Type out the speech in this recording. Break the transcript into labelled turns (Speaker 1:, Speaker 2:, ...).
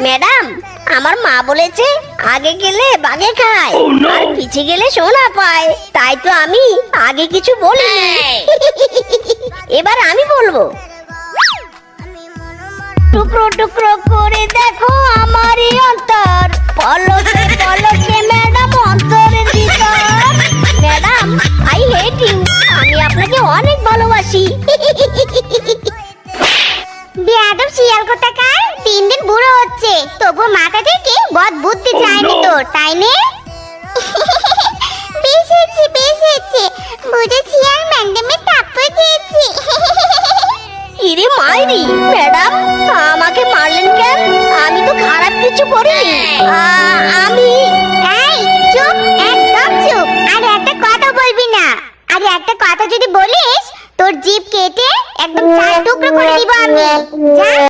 Speaker 1: Madam, আমার মা বলেছে আগে গেলে বাগে খায় আর পিছে গেলে সোনা পায়, তাই তো আমি আগে কিছু বলিনি। এবার আমি বলবো। টুকরো টুকরো করে দেখো আমারই অন্তর, পলকে পলকে ম্যাডাম অন্তরের ভিতর। ম্যাডাম, আই হেট ইউ, আমি আপনাকে অনেক ভালোবাসি।
Speaker 2: বেয়াদব শিয়াল কোথাকার, দিন দিন বুড়ো হচ্ছে তবু মাথা থেকে বদ বুদ্ধি যায়নি তোর, তাই নে? বেশ হচ্ছে বুঝেছি আর ম্যাডামে থাপ্পড় খেয়েছি।
Speaker 1: ইরে মাইরি, ম্যাডাম আমাকে মারলেন কেন? আমি তো খারাপ কিছু করিনি। আমি
Speaker 2: এই চুপ, একদম চুপ, আর একটা কথা বলবি না। আর একটা কথা যদি বলিস তোর জিভ কেটে একদম চার টুকরো করে দিব আমি। যা।